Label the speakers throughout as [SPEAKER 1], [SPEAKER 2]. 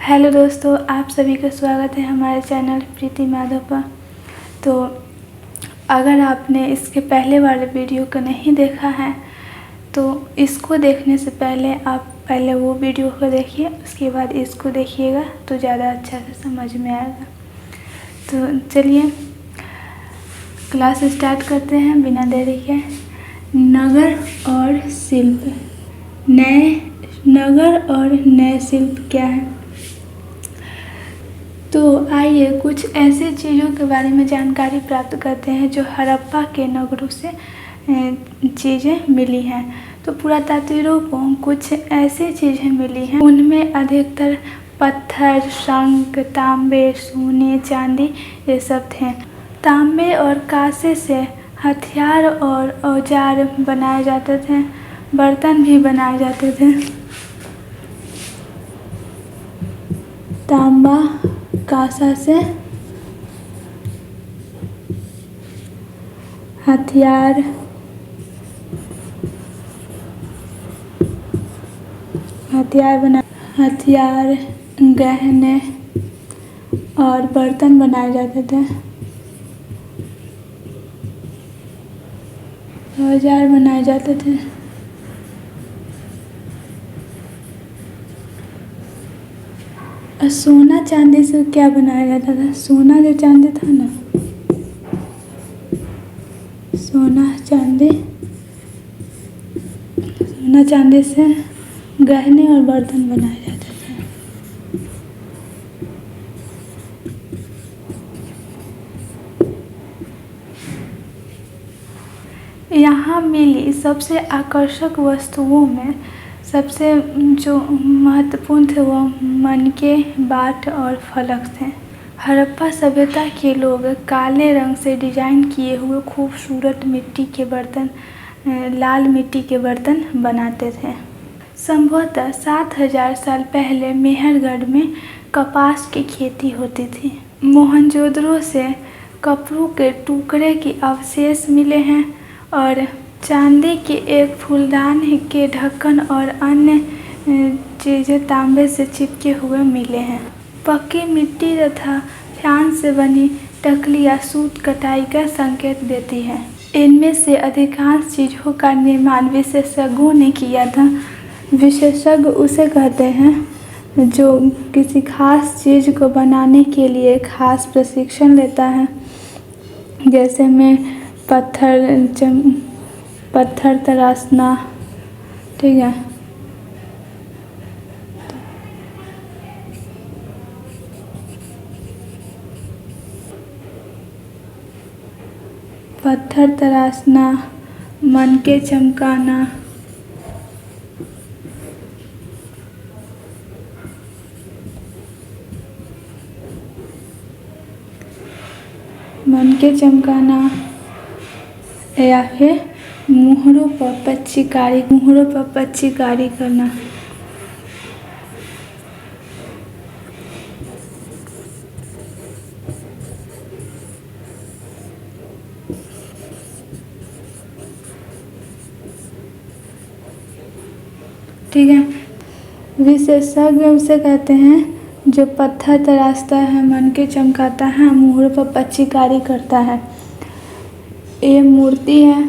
[SPEAKER 1] Hello दोस्तों, आप सभी का स्वागत है हमारे चैनल प्रीति माधव पर। तो अगर आपने इसके पहले वाले वीडियो को नहीं देखा है तो इसको देखने से पहले आप पहले वो वीडियो को देखिए, उसके बाद इसको देखिएगा तो ज़्यादा अच्छा से समझ में आएगा। तो चलिए क्लास स्टार्ट करते हैं बिना देरी के। नगर और शिल्प। नगर और नए शिल्प क्या है? तो आइए कुछ ऐसे चीज़ों के बारे में जानकारी प्राप्त करते हैं जो हड़प्पा के नगरों से चीज़ें मिली हैं। तो पुरातात्विकों को कुछ ऐसी चीज़ें मिली हैं, उनमें अधिकतर पत्थर, शंख, तांबे, सोने, चांदी ये सब थे। तांबे और कांसे से हथियार और औजार बनाए जाते थे, बर्तन भी बनाए जाते थे। तांबा कांसा से हथियार, गहने और बर्तन बनाए जाते थे, औजार बनाए जाते थे। सोना चांदी से क्या बनाया जाता था? सोना जो चांदी था ना, सोना चांदी से गहने और बर्तन बनाए जाते थे। यहाँ मिली सबसे आकर्षक वस्तुओं में सबसे जो महत्वपूर्ण थे वो मनके, बाट और फलक थे। हड़प्पा सभ्यता के लोग काले रंग से डिजाइन किए हुए खूबसूरत मिट्टी के बर्तन, लाल मिट्टी के बर्तन बनाते थे। संभवतः 7000 साल पहले मेहरगढ़ में कपास की खेती होती थी। मोहनजोदड़ो से कपड़ों के टुकड़े के अवशेष मिले हैं और चांदी के एक फूलदान के ढक्कन और अन्य चीज़ें तांबे से चिपके हुए मिले हैं। पक्की मिट्टी तथा फ्यान से बनी टकलियाँ सूत कटाई का संकेत देती है। इनमें से अधिकांश चीज़ों का निर्माण विशेषज्ञों ने किया था। विशेषज्ञ उसे कहते हैं जो किसी खास चीज़ को बनाने के लिए खास प्रशिक्षण लेता है। जैसे में पत्थर तराशना, ठीक है। पत्थर तराशना, मनके चमकाना, या फिर मुहरों पर पच्चीकारी करना। ठीक है। विशेषज्ञ उसे कहते हैं जो पत्थर तराशता है, मनके चमकाता है, मुहरों पर पच्चीकारी करता है। ये मूर्ति है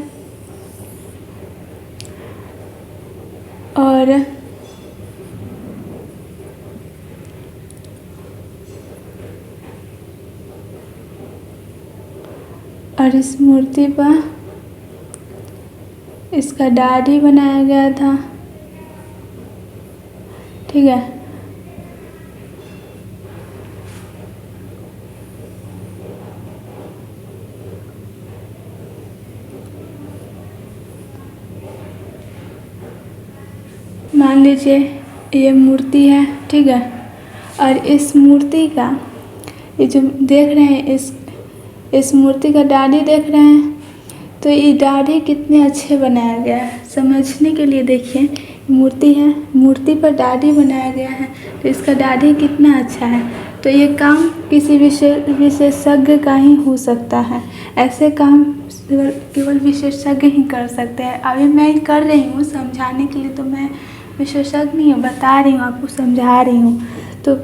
[SPEAKER 1] और इस मूर्ति पर इसका दाढ़ी बनाया गया था, ठीक है। मान लीजिए ये मूर्ति है, ठीक है। और इस मूर्ति का ये जो देख रहे हैं, इस मूर्ति का दाढ़ी देख रहे हैं, तो ये दाढ़ी कितने अच्छे बनाया गया है समझने के लिए। देखिए मूर्ति है, मूर्ति पर दाढ़ी बनाया गया है, तो इसका दाढ़ी कितना अच्छा है। तो ये काम किसी विशेषज्ञ का ही हो सकता है। ऐसे काम केवल विशेषज्ञ ही कर सकते हैं। अभी मैं कर रही हूँ समझाने के लिए, तो मैं विशेषज्ञ नहीं हूँ, बता रही हूँ आपको, समझा रही हूँ। तो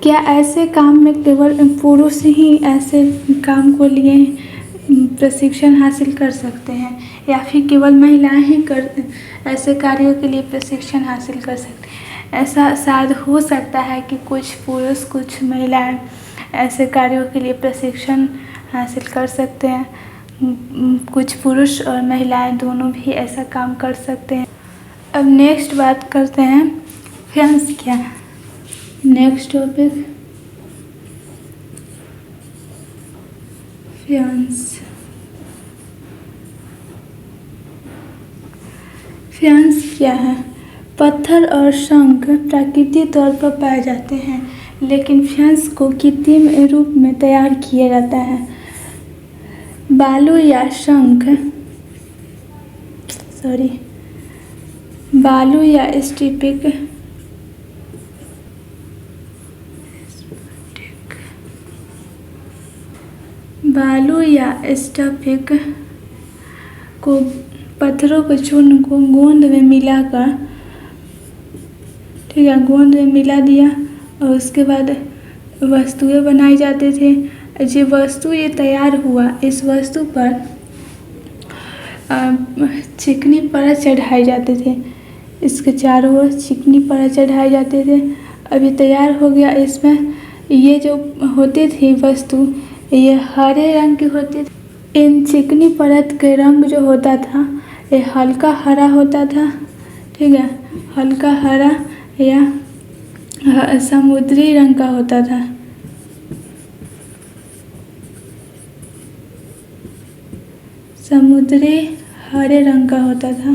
[SPEAKER 1] क्या ऐसे काम में केवल पुरुष ही ऐसे काम को लिए प्रशिक्षण हासिल कर सकते हैं या फिर केवल महिलाएं ही ऐसे कार्यों के लिए प्रशिक्षण हासिल कर सकते हैं? ऐसा शायद हो सकता है कि कुछ पुरुष कुछ महिलाएं ऐसे कार्यों के लिए प्रशिक्षण हासिल कर सकते हैं। कुछ पुरुष और महिलाएं दोनों भी ऐसा काम कर सकते हैं। अब नेक्स्ट बात करते हैं फियांस क्या है। Next topic faience. फियांस क्या है? पत्थर और शंख प्राकृतिक तौर पर पाए जाते हैं, लेकिन फियांस को कृत्रिम रूप में तैयार किया जाता है। बालू या स्फटिक को पत्थरों के चूर्ण को गोंद में मिलाकर, ठीक है, गोंद में मिला दिया और उसके बाद वस्तुएं बनाई जाते थे। जो वस्तु ये तैयार हुआ, इस वस्तु पर चिकनी परत चढ़ाए जाते थे। इसके चारों ओर चिकनी परत चढ़ाए जाते थे। अब ये तैयार हो गया। इसमें ये जो होते थे वस्तु, ये हरे रंग के होते थे। इन चिकनी परत के रंग जो होता था ये हल्का हरा होता था, ठीक है, हल्का हरा या समुद्री रंग का होता था। समुद्री हरे रंग का होता था।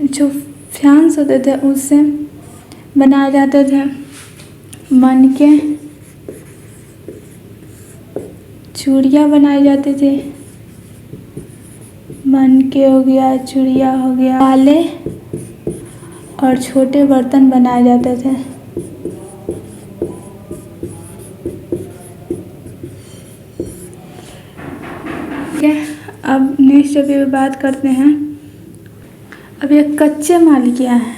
[SPEAKER 1] जो फ्यांस होते थे उससे बनाए जाते थे मनके, चूड़ियाँ बनाए जाते थे। मनके हो गया, चूड़ियाँ हो गया, ताले और छोटे बर्तन बनाए जाते थे। ठीक है, अब नेक्स्ट टॉपिक पे बात करते हैं। अब ये कच्चे माल क्या है?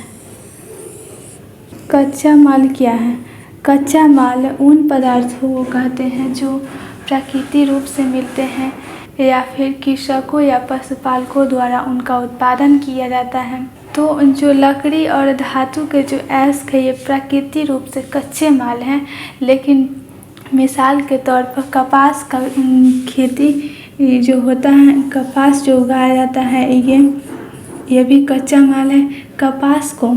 [SPEAKER 1] कच्चा माल क्या है? कच्चा माल उन पदार्थों को कहते हैं जो प्राकृतिक रूप से मिलते हैं या फिर कृषकों या पशुपालकों द्वारा उनका उत्पादन किया जाता है। तो जो लकड़ी और धातु के जो अयस्क है ये प्राकृतिक रूप से कच्चे माल हैं, लेकिन मिसाल के तौर पर कपास का खेती जो होता है, कपास जो उगाया जाता है, ये भी कच्चा माल है। कपास को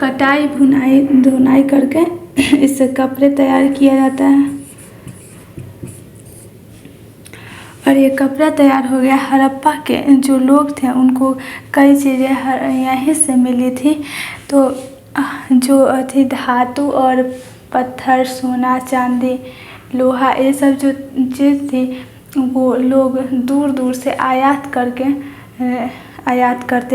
[SPEAKER 1] कटाई धुनाई करके इससे कपड़े तैयार किया जाता है और ये कपड़ा तैयार हो गया। हड़प्पा के जो लोग थे उनको कई चीज़ें यहीं से मिली थी। तो जो थी धातु और पत्थर, सोना, चांदी, लोहा, ये सब जो चीज़ थी वो लोग दूर दूर से आयात करते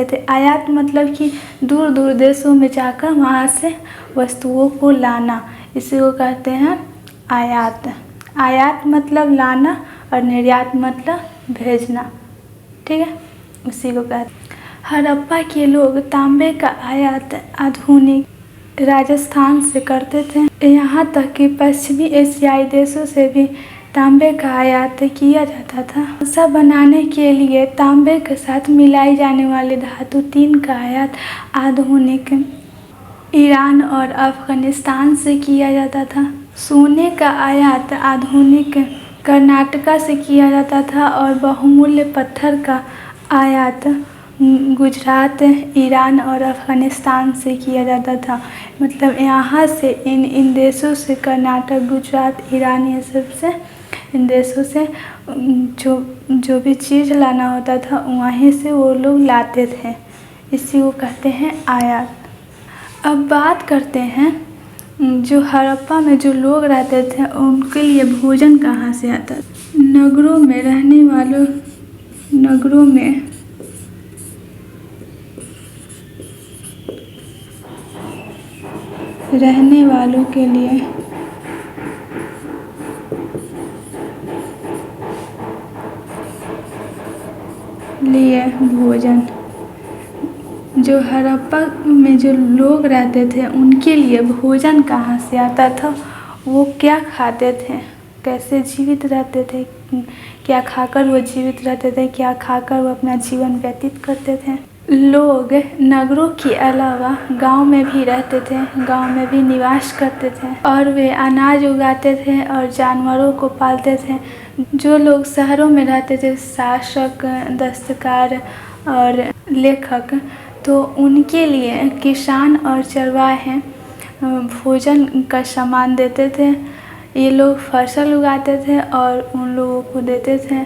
[SPEAKER 1] थे। आयात मतलब कि दूर दूर देशों में जाकर वहाँ से वस्तुओं को लाना, इसी को कहते हैं आयात। आयात मतलब लाना और निर्यात मतलब भेजना, ठीक है, उसी को कहते हैं। हड़प्पा के लोग तांबे का आयात आधुनिक राजस्थान से करते थे। यहाँ तक कि पश्चिमी एशियाई देशों से भी तांबे का आयात किया जाता था। नक्शा बनाने के लिए तांबे के साथ मिलाई जाने वाली धातु तीन का आयात आधुनिक ईरान और अफगानिस्तान से किया जाता था। सोने का आयात आधुनिक कर्नाटका से किया जाता था और बहुमूल्य पत्थर का आयात गुजरात, ईरान और अफगानिस्तान से किया जाता था। मतलब यहाँ से इन देशों से, कर्नाटक, गुजरात, ईरान, ये सब से, इन देशों से जो भी चीज़ लाना होता था वहीं से वो लोग लाते थे, इसी को कहते हैं आयात। अब बात करते हैं जो हड़प्पा में जो लोग रहते थे उनके लिए भोजन कहाँ से आता था। नगरों में रहने वालों के लिए भोजन जो हड़प्पा में जो लोग रहते थे उनके लिए भोजन कहाँ से आता था, वो क्या खाते थे, कैसे जीवित रहते थे, क्या खाकर वो जीवित रहते थे, क्या खाकर वो अपना जीवन व्यतीत करते थे। लोग नगरों के अलावा गांव में भी रहते थे, गांव में भी निवास करते थे और वे अनाज उगाते थे और जानवरों को पालते थे। जो लोग शहरों में रहते थे, शासक, दस्तकार और लेखक, तो उनके लिए किसान और चरवाहे भोजन का सामान देते थे। ये लोग फसल उगाते थे और उन लोगों को देते थे,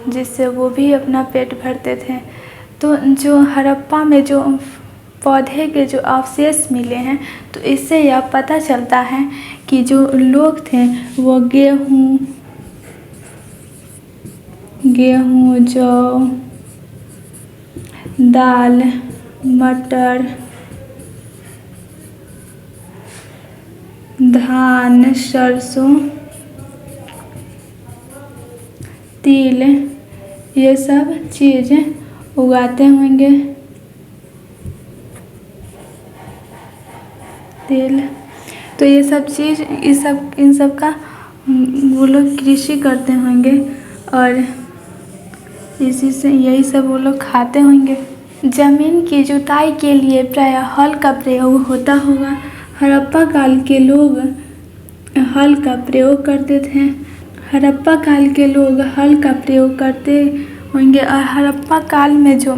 [SPEAKER 1] जिससे वो भी अपना पेट भरते थे। तो जो हड़प्पा में जो पौधे के जो अवशेष मिले हैं, तो इससे यह पता चलता है कि जो लोग थे वो गेहूँ, जौ, दाल, मटर, धान, सरसों, तिल, ये सब चीज़ें उगाते होंगे। तिल, तो ये सब चीज़ इन सब का वो लोग कृषि करते होंगे और इसी से यही सब वो लोग खाते होंगे। जमीन की जुताई के लिए प्रायः हल का प्रयोग होता होगा। हड़प्पा काल के लोग हल का प्रयोग करते थे। हड़प्पा काल के लोग हल का प्रयोग करते होंगे और हड़प्पा काल में जो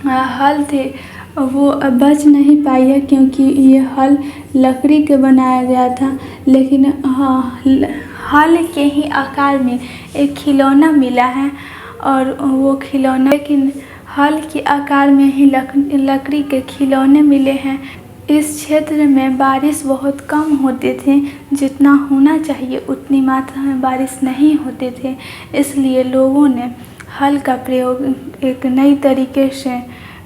[SPEAKER 1] हल थे वो बच नहीं पाई है, क्योंकि ये हल लकड़ी के बनाया गया था। लेकिन हल के ही आकार में एक खिलौना मिला है और वो खिलौना, लेकिन हल के आकार में ही लकड़ी के खिलौने मिले हैं। इस क्षेत्र में बारिश बहुत कम होते थे, जितना होना चाहिए उतनी मात्रा में बारिश नहीं होते थे। इसलिए लोगों ने हल का प्रयोग एक नई तरीके से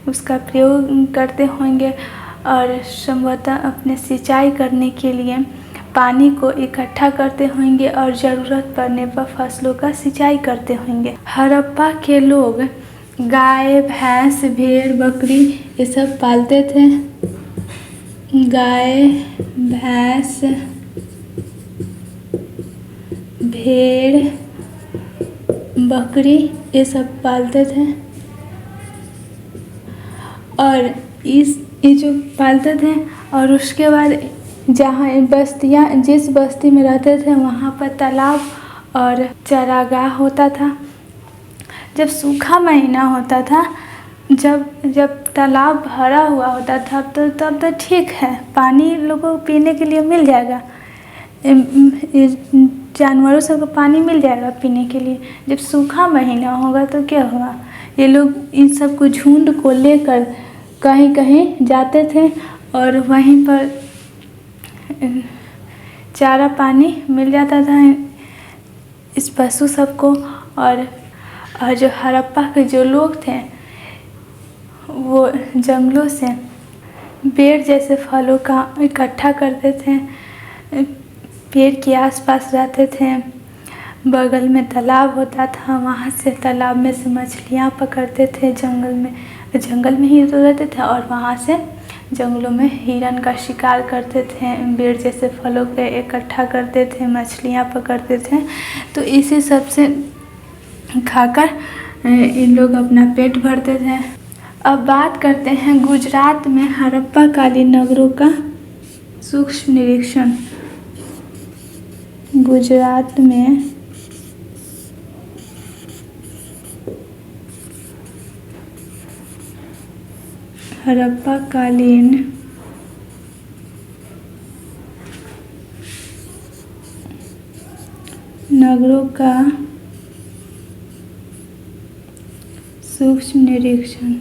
[SPEAKER 1] उसका प्रयोग करते होंगे और संभवतः अपने सिंचाई करने के लिए पानी को इकट्ठा करते होंगे और ज़रूरत पड़ने पर फसलों का सिंचाई करते होंगे। हड़प्पा के लोग गाय, भैंस, भेड़, बकरी ये सब पालते थे। गाय, भैंस, भेड़, बकरी ये सब पालते थे और ये जो पालते थे और उसके बाद जहाँ बस्तियाँ, जिस बस्ती में रहते थे वहाँ पर तालाब और चरागाह होता था। जब सूखा महीना होता था, जब तालाब भरा हुआ होता था, तब तो ठीक है, पानी लोगों को पीने के लिए मिल जाएगा, जानवरों सबको पानी मिल जाएगा पीने के लिए। जब सूखा महीना होगा तो क्या होगा, ये लोग इन सब को झुंड को लेकर कहीं कहीं जाते थे और वहीं पर चारा पानी मिल जाता था इस पशु सबको। और जो हड़प्पा के जो लोग थे वो जंगलों से पेड़ जैसे फलों का इकट्ठा करते थे, पेड़ के आसपास रहते थे। बगल में तालाब होता था, वहाँ से तालाब में से मछलियाँ पकड़ते थे। जंगल में ही तो रहते थे और वहाँ से जंगलों में हिरन का शिकार करते थे, पेड़ जैसे फलों के इकट्ठा करते थे, मछलियाँ पकड़ते थे। तो इसी सब से खाकर इन लोग अपना पेट भरते थे। अब बात करते हैं गुजरात में हड़प्पा कालीन नगरों का सूक्ष्म निरीक्षण। गुजरात में हड़प्पा कालीन नगरों का सूक्ष्म निरीक्षण।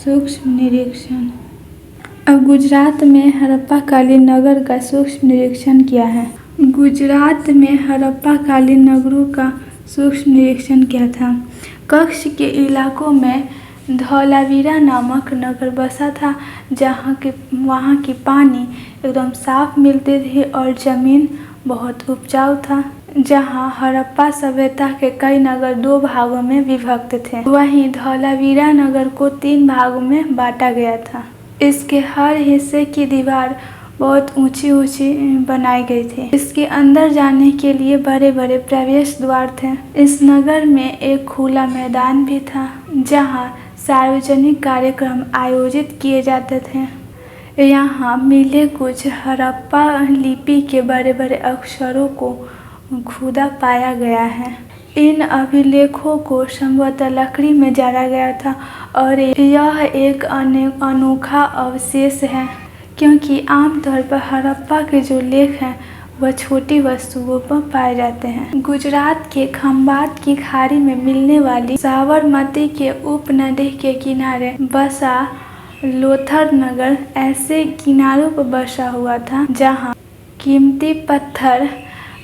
[SPEAKER 1] सूक्ष्म निरीक्षण। अब गुजरात में हड़प्पा कालीन नगर का सूक्ष्म निरीक्षण किया है। गुजरात में हड़प्पा कालीन नगरों का सूक्ष्म निरीक्षण किया था। कच्छ के इलाकों में धौलावीरा नामक नगर बसा था, वहाँ की पानी एकदम साफ मिलते थे और ज़मीन बहुत उपजाऊ था। जहां हड़प्पा सभ्यता के कई नगर 2 भागों में विभक्त थे। वहीं धौलावीरा नगर को 3 भागों में बांटा गया था। इसके हर हिस्से की दीवार बहुत ऊंची ऊंची बनाई गई थी। इसके अंदर जाने के लिए बड़े बड़े प्रवेश द्वार थे। इस नगर में एक खुला मैदान भी था जहां सार्वजनिक कार्यक्रम आयोजित किए जाते थे। यहाँ मिले कुछ हड़प्पा लिपि के बड़े बड़े अक्षरों को खुदा पाया गया है। इन अभिलेखों को संभवतः लकड़ी में जड़ा गया था और यह एक अनोखा अवशेष है, क्योंकि आमतौर पर हड़प्पा के जो लेख हैं वह छोटी वस्तुओं पर पाए जाते हैं। गुजरात के खंभात की खाड़ी में मिलने वाली साबरमती के उपनदी के किनारे बसा लोथर नगर ऐसे किनारों पर बसा हुआ था जहां कीमती पत्थर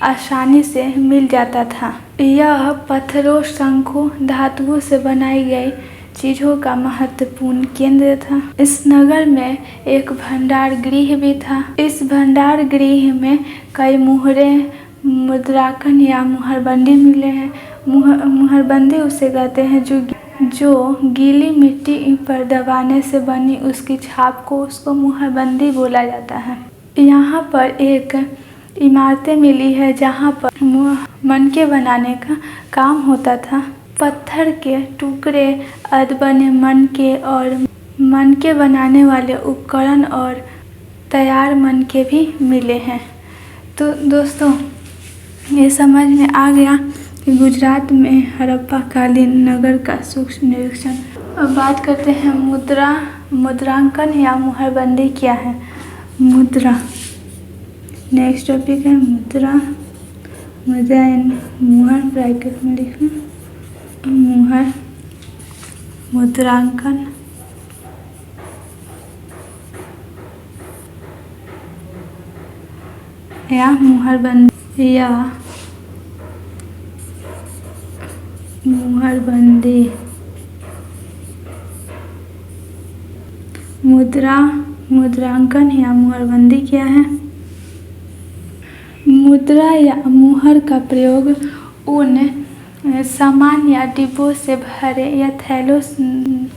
[SPEAKER 1] आसानी से मिल जाता था। यह पत्थरों, शंखों, धातुओं से बनाई गई चीजों का महत्वपूर्ण केंद्र था। इस नगर में एक भंडार गृह भी था। इस भंडार गृह में कई मुहरे, मुद्रांकन या मुहरबंदी मिले हैं। मुहरबंदी उसे कहते हैं जो गीली मिट्टी पर दबाने से बनी उसकी छाप को उसको मुहरबंदी बोला जाता है। यहाँ पर एक इमारतें मिली है जहाँ पर मनके बनाने का काम होता था। पत्थर के टुकड़े, अधबने मनके और मनके बनाने वाले उपकरण और तैयार मनके भी मिले हैं। तो दोस्तों, ये समझ में आ गया कि गुजरात में हड़प्पा कालीन नगर का सूक्ष्म निरीक्षण। अब बात करते हैं मुद्रांकन या मुहरबंदी क्या है। मुद्रा, नेक्स्ट टॉपिक है मुद्रा। मुद्रा मुहर ब्रैकेट में लिखना, मुहर, मुद्रांकन, या मुहरबंदी या मुहरबंदी। मुद्रांकन या मुहरबंदी क्या है। मुद्रा या मुहर का प्रयोग उन सामान या डिब्बों से भरे या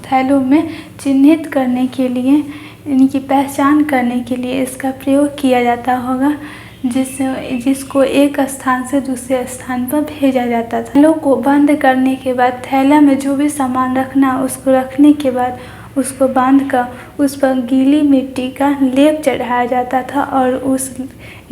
[SPEAKER 1] थैलों में चिन्हित करने के लिए, इनकी पहचान करने के लिए इसका प्रयोग किया जाता होगा, जिसको एक स्थान से दूसरे स्थान पर भेजा जाता था। थैलों को बंद करने के बाद थैला में जो भी सामान रखना, उसको रखने के बाद उसको बांधकर उस पर गीली मिट्टी का लेप चढ़ाया जाता था और उस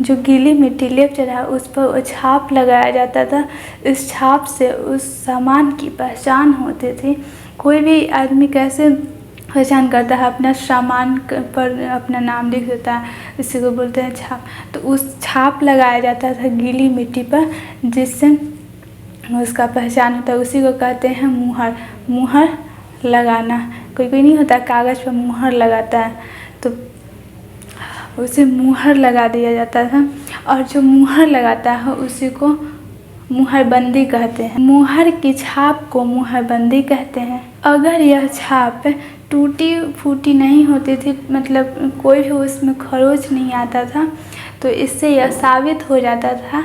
[SPEAKER 1] जो गीली मिट्टी लेप चढ़ा उस पर छाप लगाया जाता था। इस छाप से उस सामान की पहचान होती थी। कोई भी आदमी कैसे पहचान करता है, अपना सामान पर अपना नाम लिख देता है, इसी को बोलते हैं छाप। तो उस छाप लगाया जाता था गीली मिट्टी पर, जिससे उसका पहचान होता है। उसी को कहते हैं मुहर। मुहर लगाना, कोई नहीं होता कागज़ पर मुहर लगाता है, तो उसे मुहर लगा दिया जाता था। और जो मुहर लगाता है उसी को मुहरबंदी कहते हैं। मुहर की छाप को मुहरबंदी कहते हैं। अगर यह छाप टूटी फूटी नहीं होती थी, मतलब कोई भी उसमें खरोच नहीं आता था, तो इससे यह साबित हो जाता था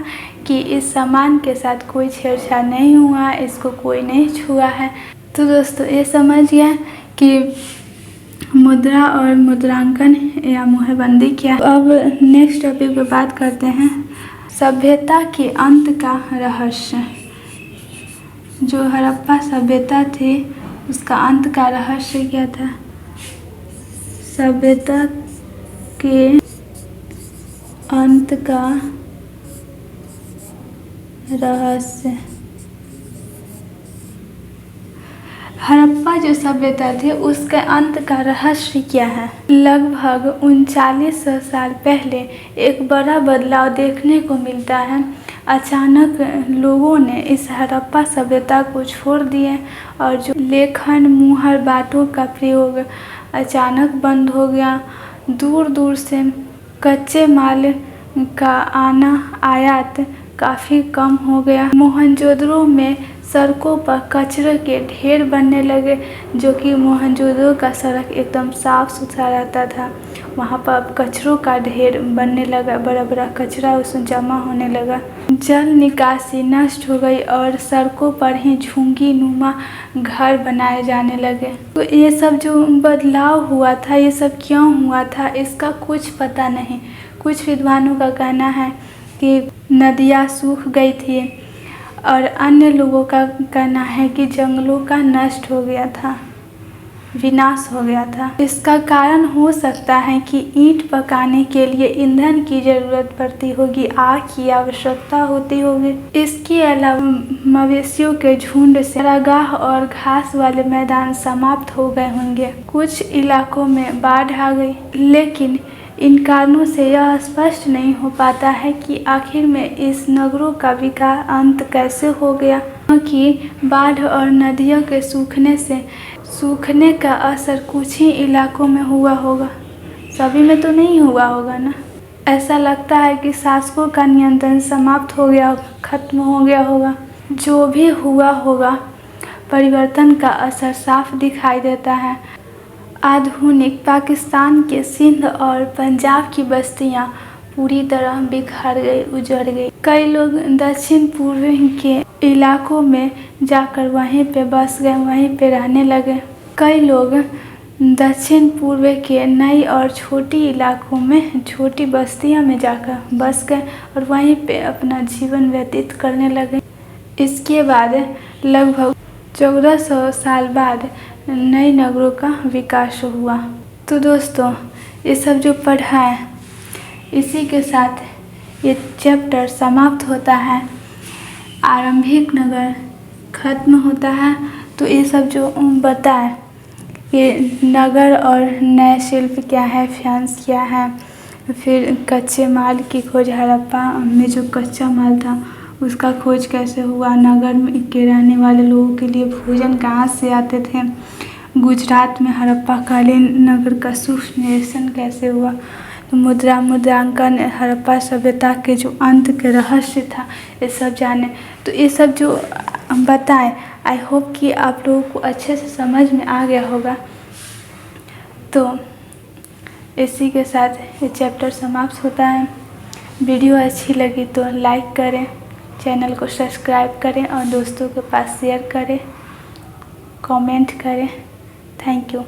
[SPEAKER 1] कि इस सामान के साथ कोई छेड़छाड़ नहीं हुआ, इसको कोई नहीं छुआ है। तो दोस्तों, ये समझ गया कि मुद्रा और मुद्रांकन या मुहरबंदी क्या। अब नेक्स्ट टॉपिक पे बात करते हैं सभ्यता के अंत का रहस्य। जो हड़प्पा सभ्यता थी उसका अंत का रहस्य क्या था। सभ्यता के अंत का रहस्य। हड़प्पा जो सभ्यता थी उसके अंत का रहस्य क्या है। लगभग 3900 साल पहले एक बड़ा बदलाव देखने को मिलता है। अचानक लोगों ने इस हड़प्पा सभ्यता को छोड़ दिए और जो लेखन, मुहर, बाटों का प्रयोग अचानक बंद हो गया। दूर दूर से कच्चे माल का आयात काफ़ी कम हो गया। मोहनजोदड़ो में सड़कों पर कचरे के ढेर बनने लगे, जो कि मोहनजोदड़ो का सड़क एकदम साफ सुथरा रहता था, वहाँ पर अब कचरों का ढेर बनने लगा। बड़ा बड़ा कचरा उसमें जमा होने लगा। जल निकासी नष्ट हो गई और सड़कों पर ही झुग्गी नुमा घर बनाए जाने लगे। तो ये सब जो बदलाव हुआ था, ये सब क्यों हुआ था, इसका कुछ पता नहीं। कुछ विद्वानों का कहना है कि नदियाँ सूख गई थी और अन्य लोगों का कहना है कि जंगलों का नष्ट हो गया था, विनाश हो गया था। इसका कारण हो सकता है कि ईंट पकाने के लिए ईंधन की ज़रूरत पड़ती होगी, आग की आवश्यकता होती होगी। इसके अलावा मवेशियों के झुंड से चरागाह और घास वाले मैदान समाप्त हो गए होंगे। कुछ इलाकों में बाढ़ आ गई, लेकिन इन कारणों से यह स्पष्ट नहीं हो पाता है कि आखिर में इस नगरों का विकास अंत कैसे हो गया, क्योंकि बाढ़ और नदियों के सूखने का असर कुछ ही इलाकों में हुआ होगा, सभी में तो नहीं हुआ होगा ना। ऐसा लगता है कि शासकों का नियंत्रण समाप्त हो गया, खत्म हो गया होगा। जो भी हुआ होगा, परिवर्तन का असर साफ दिखाई देता है। आधुनिक पाकिस्तान के सिंध और पंजाब की बस्तियां पूरी तरह बिखर गई, उजड़ गई। कई लोग दक्षिण पूर्व के इलाकों में जाकर वहीं पे बस गए, वहीं पे रहने लगे। कई लोग दक्षिण पूर्व के नई और छोटी इलाकों में, छोटी बस्तियों में जाकर बस गए और वहीं पे अपना जीवन व्यतीत करने लगे। इसके बाद लगभग 1400 साल बाद नए नगरों का विकास हुआ। तो दोस्तों, ये सब जो पढ़ा है, इसी के साथ ये चैप्टर समाप्त होता है। आरंभिक नगर खत्म होता है। तो ये सब जो बताए कि नगर और नए शिल्प क्या है, फ्रांस क्या है, फिर कच्चे माल की खोज, हड़प्पा में जो कच्चा माल था उसका खोज कैसे हुआ, नगर में के रहने वाले लोगों के लिए भोजन कहाँ से आते थे, गुजरात में हड़प्पा कालीन नगर का सूक्ष्म निरीक्षण कैसे हुआ, तो मुद्रांकन, हड़प्पा सभ्यता के जो अंत के रहस्य था, ये सब जाने। तो ये सब जो बताएं, आई होप कि आप लोगों को अच्छे से समझ में आ गया होगा। तो इसी के साथ ये चैप्टर समाप्त होता है। वीडियो अच्छी लगी तो लाइक करें, चैनल को सब्सक्राइब करें और दोस्तों के पास शेयर करें, कमेंट करें। Thank you.